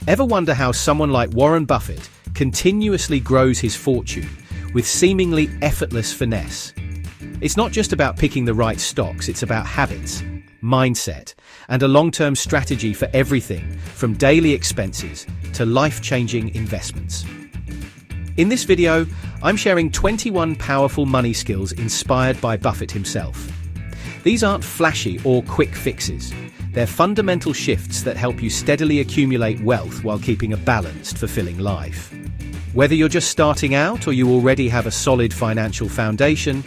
Ever wonder how someone like Warren Buffett continuously grows his fortune with seemingly effortless finesse? It's not just about picking the right stocks, it's about habits, mindset, and a long-term strategy for everything from daily expenses to life-changing investments. In this video, I'm sharing 21 powerful money skills inspired by Buffett himself. These aren't flashy or quick fixes. They're fundamental shifts that help you steadily accumulate wealth while keeping a balanced, fulfilling life. Whether you're just starting out or you already have a solid financial foundation,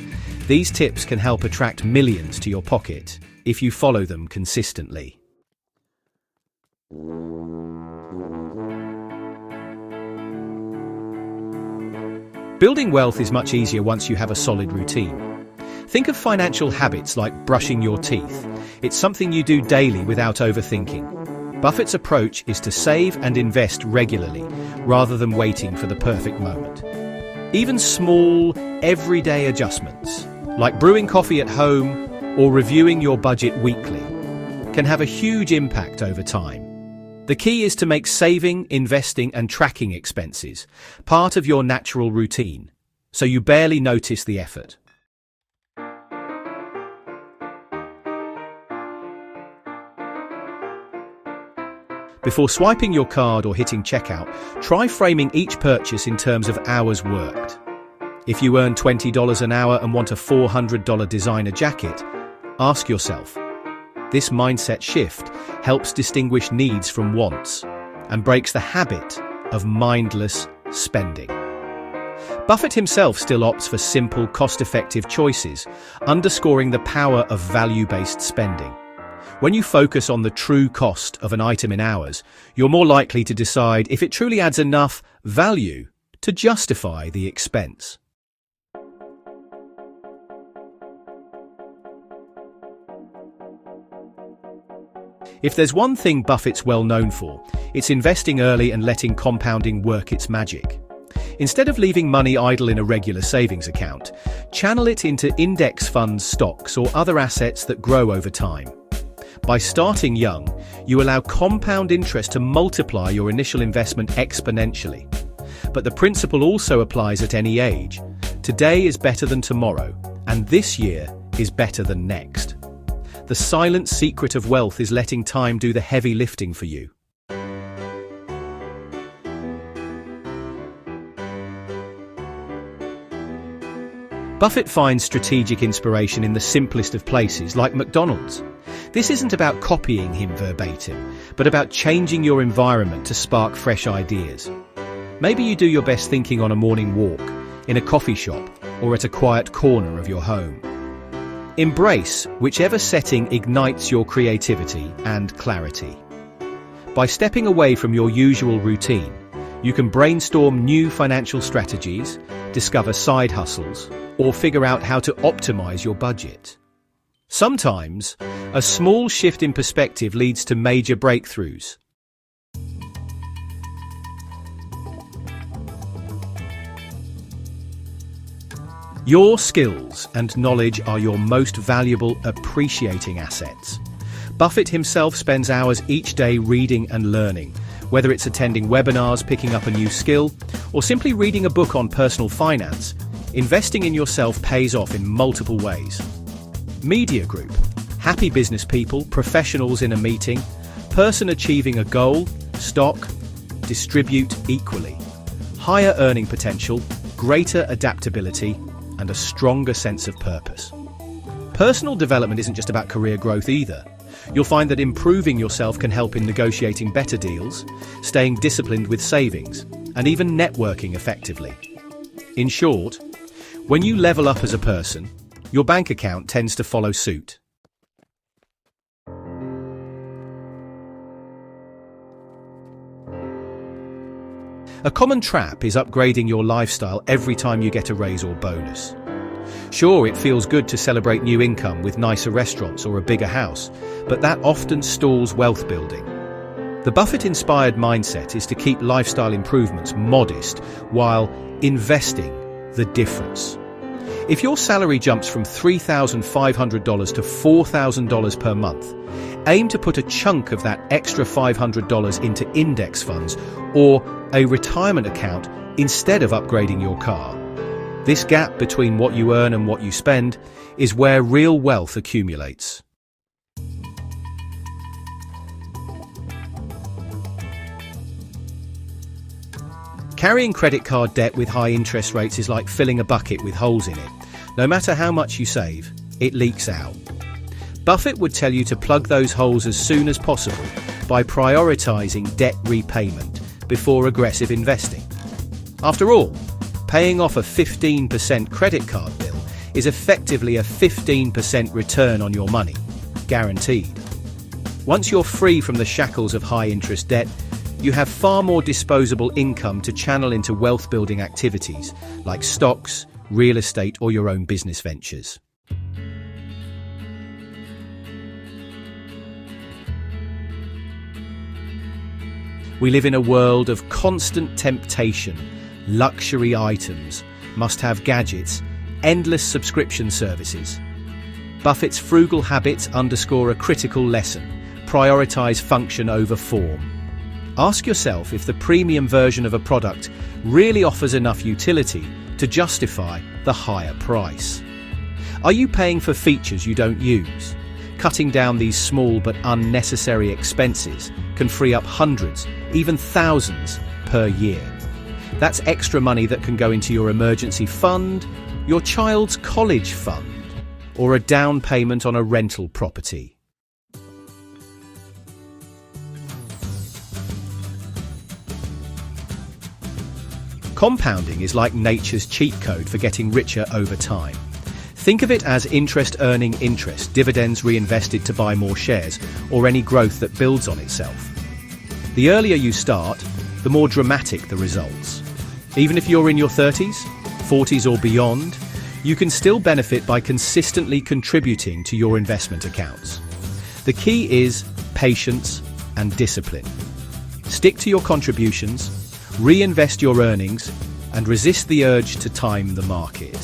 these tips can help attract millions to your pocket if you follow them consistently. Building wealth is much easier once you have a solid routine. Think of financial habits like brushing your teeth. It's something you do daily without overthinking. Buffett's approach is to save and invest regularly, rather than waiting for the perfect moment. Even small, everyday adjustments, like brewing coffee at home or reviewing your budget weekly, can have a huge impact over time. The key is to make saving, investing, and tracking expenses part of your natural routine, so you barely notice the effort. Before swiping your card or hitting checkout, try framing each purchase in terms of hours worked. If you earn $20 an hour and want a $400 designer jacket, ask yourself, this mindset shift helps distinguish needs from wants and breaks the habit of mindless spending. Buffett himself still opts for simple, cost-effective choices, underscoring the power of value-based spending. When you focus on the true cost of an item in hours, you're more likely to decide if it truly adds enough value to justify the expense. If there's one thing Buffett's well known for, it's investing early and letting compounding work its magic. Instead of leaving money idle in a regular savings account, channel it into index funds, stocks, or other assets that grow over time. By starting young, you allow compound interest to multiply your initial investment exponentially. But the principle also applies at any age. Today is better than tomorrow, and this year is better than next. The silent secret of wealth is letting time do the heavy lifting for you. Buffett finds strategic inspiration in the simplest of places, like McDonald's. This isn't about copying him verbatim, but about changing your environment to spark fresh ideas. Maybe you do your best thinking on a morning walk, in a coffee shop, or at a quiet corner of your home. Embrace whichever setting ignites your creativity and clarity. By stepping away from your usual routine, you can brainstorm new financial strategies, discover side hustles, or figure out how to optimize your budget. Sometimes, a small shift in perspective leads to major breakthroughs. Your skills and knowledge are your most valuable appreciating assets. Buffett himself spends hours each day reading and learning, whether it's attending webinars, picking up a new skill, or simply reading a book on personal finance. Investing in yourself pays off in multiple ways. Media group, happy business people, professionals in a meeting, person achieving a goal, stock, distribute equally. Higher earning potential, greater adaptability, and a stronger sense of purpose. Personal development isn't just about career growth either. You'll find that improving yourself can help in negotiating better deals, staying disciplined with savings, and even networking effectively. In short, when you level up as a person, your bank account tends to follow suit. A common trap is upgrading your lifestyle every time you get a raise or bonus. Sure, it feels good to celebrate new income with nicer restaurants or a bigger house, but that often stalls wealth building. The Buffett-inspired mindset is to keep lifestyle improvements modest while investing the difference. If your salary jumps from $3,500 to $4,000 per month, aim to put a chunk of that extra $500 into index funds or a retirement account instead of upgrading your car. This gap between what you earn and what you spend is where real wealth accumulates. Carrying credit card debt with high interest rates is like filling a bucket with holes in it. No matter how much you save, it leaks out. Buffett would tell you to plug those holes as soon as possible by prioritizing debt repayment before aggressive investing. After all, paying off a 15% credit card bill is effectively a 15% return on your money, guaranteed. Once you're free from the shackles of high-interest debt, you have far more disposable income to channel into wealth-building activities like stocks, real estate, or your own business ventures. We live in a world of constant temptation, luxury items, must-have gadgets, endless subscription services. Buffett's frugal habits underscore a critical lesson: prioritize function over form. Ask yourself if the premium version of a product really offers enough utility to justify the higher price. Are you paying for features you don't use? Cutting down these small but unnecessary expenses can free up hundreds, even thousands per year. That's extra money that can go into your emergency fund, your child's college fund, or a down payment on a rental property. Compounding is like nature's cheat code for getting richer over time. Think of it as interest earning interest, dividends reinvested to buy more shares, or any growth that builds on itself. The earlier you start, the more dramatic the results. Even if you're in your 30s, 40s or beyond, you can still benefit by consistently contributing to your investment accounts. The key is patience and discipline. Stick to your contributions, reinvest your earnings, and resist the urge to time the market.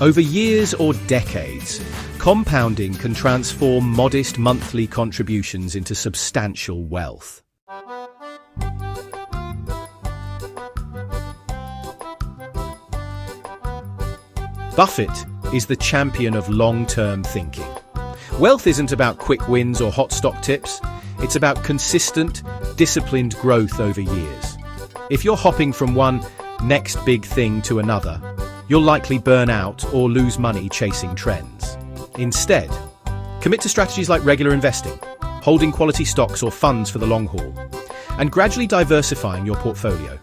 Over years or decades, compounding can transform modest monthly contributions into substantial wealth. Buffett is the champion of long-term thinking. Wealth isn't about quick wins or hot stock tips. It's about consistent, disciplined growth over years. If you're hopping from one next big thing to another, you'll likely burn out or lose money chasing trends. Instead, commit to strategies like regular investing, holding quality stocks or funds for the long haul, and gradually diversifying your portfolio.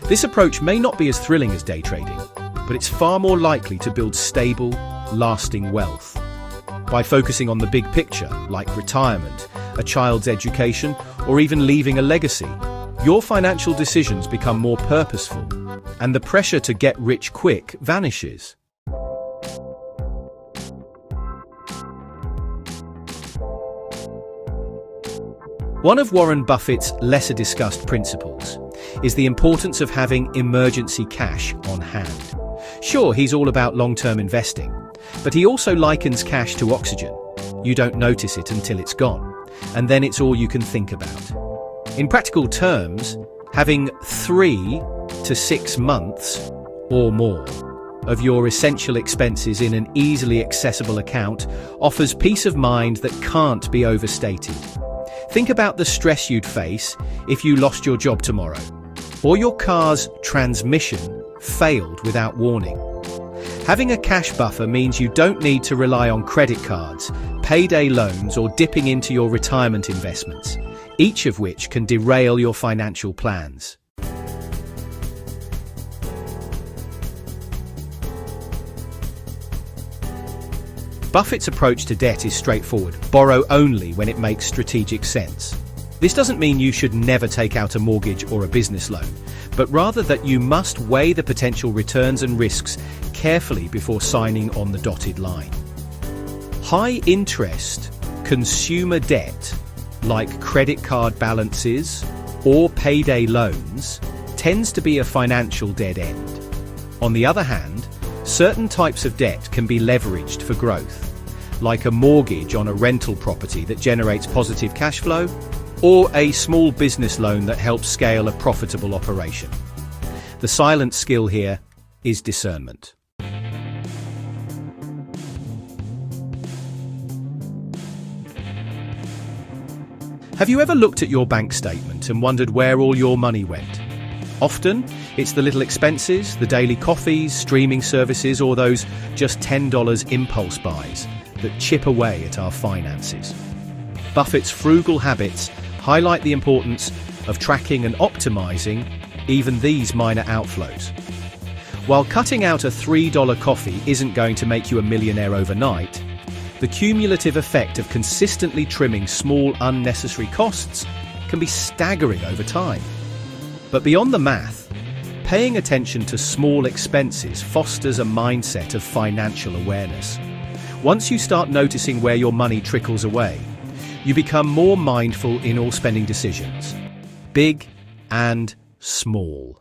This approach may not be as thrilling as day trading, but it's far more likely to build stable, lasting wealth. By focusing on the big picture, like retirement, a child's education, or even leaving a legacy, your financial decisions become more purposeful, and the pressure to get rich quick vanishes. One of Warren Buffett's lesser discussed principles is the importance of having emergency cash on hand. Sure, he's all about long-term investing, but he also likens cash to oxygen. You don't notice it until it's gone, and then it's all you can think about. In practical terms, having 3 to 6 months or more of your essential expenses in an easily accessible account offers peace of mind that can't be overstated. Think about the stress you'd face if you lost your job tomorrow, or your car's transmission failed without warning. Having a cash buffer means you don't need to rely on credit cards, payday loans, or dipping into your retirement investments, each of which can derail your financial plans. Buffett's approach to debt is straightforward: borrow only when it makes strategic sense. This doesn't mean you should never take out a mortgage or a business loan, but rather that you must weigh the potential returns and risks carefully before signing on the dotted line. High-interest consumer debt, like credit card balances or payday loans, tends to be a financial dead end. On the other hand, Certain types of debt can be leveraged for growth, like a mortgage on a rental property that generates positive cash flow, or a small business loan that helps scale a profitable operation. The silent skill here is discernment. Have you ever looked at your bank statement and wondered where all your money went? Often, it's the little expenses, the daily coffees, streaming services, or those just $10 impulse buys that chip away at our finances. Buffett's frugal habits highlight the importance of tracking and optimizing even these minor outflows. While cutting out a $3 coffee isn't going to make you a millionaire overnight, the cumulative effect of consistently trimming small unnecessary costs can be staggering over time. But beyond the math, paying attention to small expenses fosters a mindset of financial awareness. Once you start noticing where your money trickles away, you become more mindful in all spending decisions, big and small.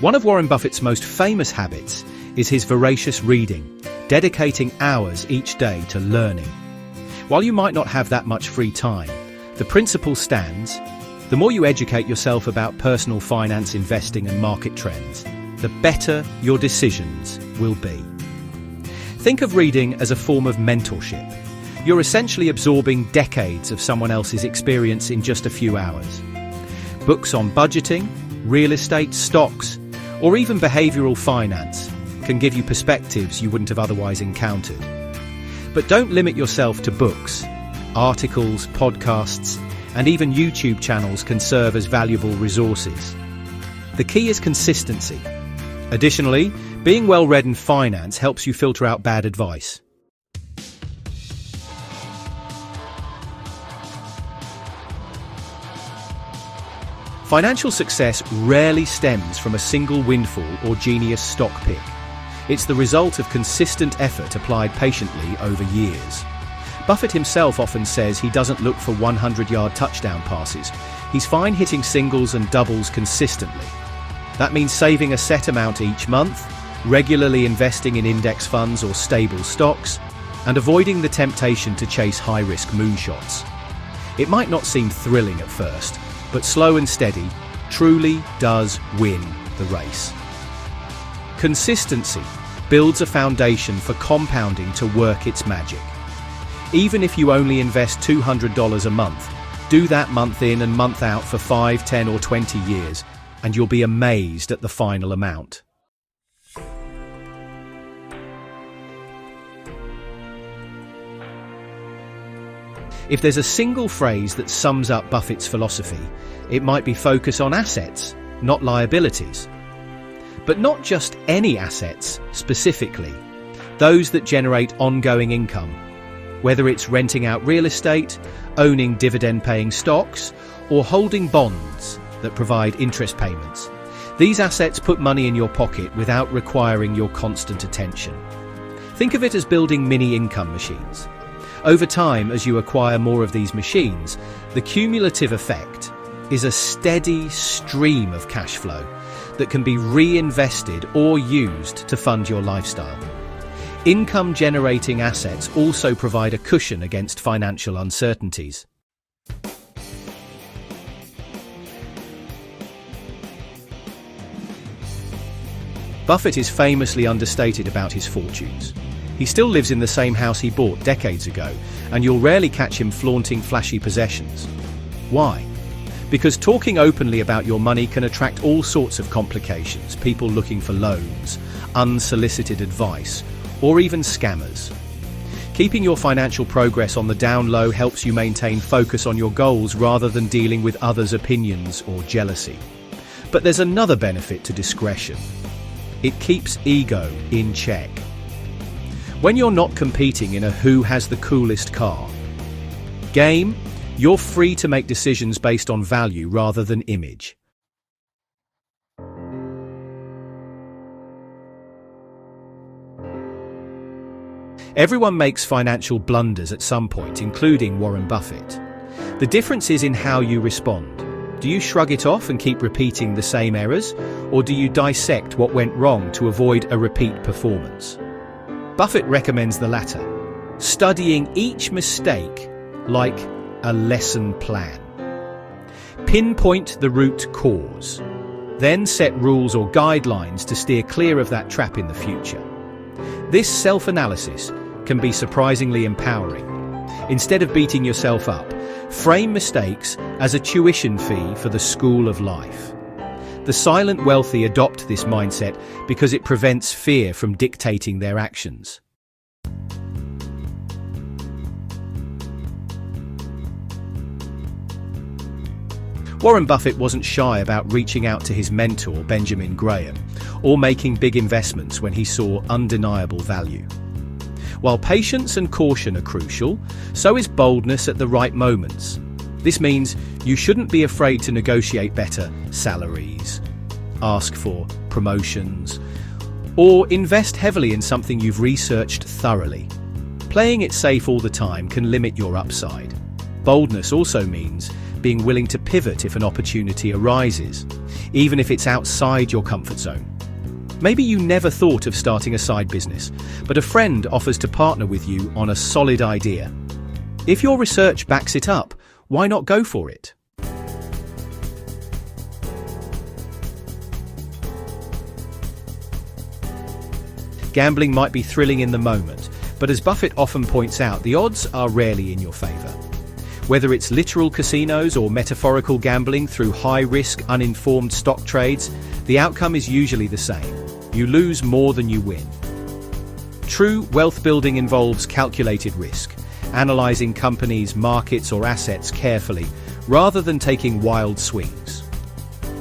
One of Warren Buffett's most famous habits is his voracious reading, dedicating hours each day to learning. While you might not have that much free time, the principle stands: the more you educate yourself about personal finance, investing and market trends, the better your decisions will be. Think of reading as a form of mentorship. You're essentially absorbing decades of someone else's experience in just a few hours. Books on budgeting, real estate, stocks, or even behavioral finance can give you perspectives you wouldn't have otherwise encountered. But don't limit yourself to books. Articles, podcasts, and even YouTube channels can serve as valuable resources. The key is consistency. Additionally, being well-read in finance helps you filter out bad advice. Financial success rarely stems from a single windfall or genius stock pick. It's the result of consistent effort applied patiently over years. Buffett himself often says he doesn't look for 100-yard touchdown passes. He's fine hitting singles and doubles consistently. That means saving a set amount each month, regularly investing in index funds or stable stocks, and avoiding the temptation to chase high-risk moonshots. It might not seem thrilling at first, but slow and steady truly does win the race. Consistency builds a foundation for compounding to work its magic. Even if you only invest $200 a month, do that month in and month out for 5, 10 or 20 years, and you'll be amazed at the final amount. If there's a single phrase that sums up Buffett's philosophy, it might be focus on assets, not liabilities. But not just any assets specifically, those that generate ongoing income, whether it's renting out real estate, owning dividend-paying stocks, or holding bonds that provide interest payments. These assets put money in your pocket without requiring your constant attention. Think of it as building mini income machines. Over time, as you acquire more of these machines, the cumulative effect is a steady stream of cash flow that can be reinvested or used to fund your lifestyle. Income-generating assets also provide a cushion against financial uncertainties. Buffett is famously understated about his fortunes. He still lives in the same house he bought decades ago, and you'll rarely catch him flaunting flashy possessions. Why? Because talking openly about your money can attract all sorts of complications, people looking for loans, unsolicited advice, or even scammers. Keeping your financial progress on the down low helps you maintain focus on your goals rather than dealing with others' opinions or jealousy. But there's another benefit to discretion. It keeps ego in check. When you're not competing in a who has the coolest car game, you're free to make decisions based on value rather than image. Everyone makes financial blunders at some point, including Warren Buffett. The difference is in how you respond. Do you shrug it off and keep repeating the same errors, or do you dissect what went wrong to avoid a repeat performance? Buffett recommends the latter, studying each mistake like a lesson plan. Pinpoint the root cause, then set rules or guidelines to steer clear of that trap in the future. This self-analysis can be surprisingly empowering. Instead of beating yourself up, frame mistakes as a tuition fee for the school of life. The silent wealthy adopt this mindset because it prevents fear from dictating their actions. Warren Buffett wasn't shy about reaching out to his mentor, Benjamin Graham, or making big investments when he saw undeniable value. While patience and caution are crucial, so is boldness at the right moments. This means you shouldn't be afraid to negotiate better salaries, ask for promotions, or invest heavily in something you've researched thoroughly. Playing it safe all the time can limit your upside. Boldness also means being willing to pivot if an opportunity arises, even if it's outside your comfort zone. Maybe you never thought of starting a side business, but a friend offers to partner with you on a solid idea. If your research backs it up, why not go for it? Gambling might be thrilling in the moment, but as Buffett often points out, the odds are rarely in your favor. Whether it's literal casinos or metaphorical gambling through high-risk, uninformed stock trades, the outcome is usually the same. You lose more than you win. True wealth building involves calculated risk, analyzing companies, markets, or assets carefully, rather than taking wild swings.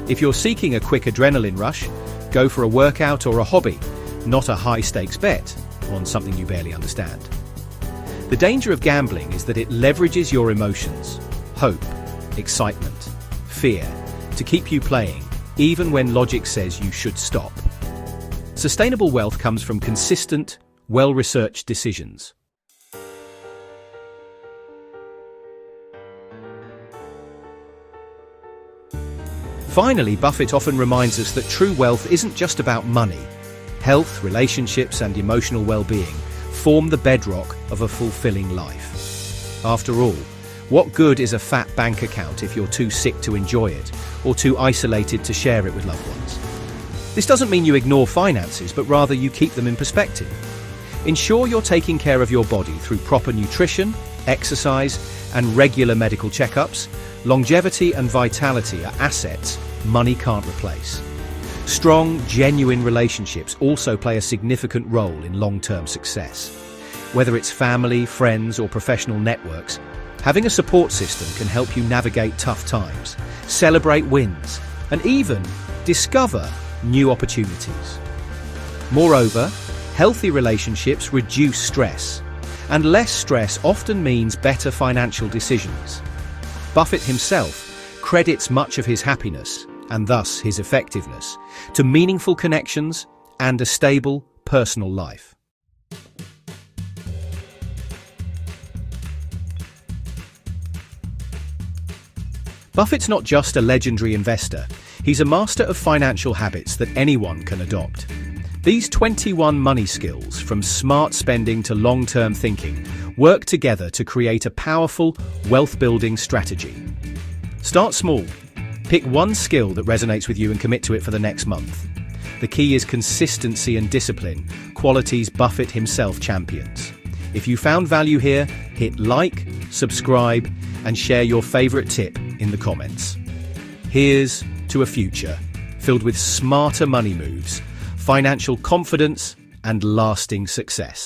If you're seeking a quick adrenaline rush, go for a workout or a hobby, not a high-stakes bet on something you barely understand. The danger of gambling is that it leverages your emotions, hope, excitement, fear, to keep you playing, even when logic says you should stop. Sustainable wealth comes from consistent, well-researched decisions. Finally, Buffett often reminds us that true wealth isn't just about money. Health, relationships, and emotional well-being form the bedrock of a fulfilling life. After all, what good is a fat bank account if you're too sick to enjoy it, or too isolated to share it with loved ones? This doesn't mean you ignore finances, but rather you keep them in perspective. Ensure you're taking care of your body through proper nutrition, exercise, and regular medical checkups. Longevity and vitality are assets money can't replace. Strong, genuine relationships also play a significant role in long-term success. Whether it's family, friends, or professional networks, having a support system can help you navigate tough times, celebrate wins, and even discover new opportunities. Moreover, healthy relationships reduce stress, and less stress often means better financial decisions. Buffett himself credits much of his happiness, and thus his effectiveness, to meaningful connections and a stable personal life. Buffett's not just a legendary investor, he's a master of financial habits that anyone can adopt. These 21 money skills, from smart spending to long-term thinking, work together to create a powerful wealth-building strategy. Start small. Pick one skill that resonates with you and commit to it for the next month. The key is consistency and discipline, qualities Buffett himself champions. If you found value here, hit like, subscribe, and share your favorite tip in the comments. Here's to a future filled with smarter money moves, financial confidence, and lasting success.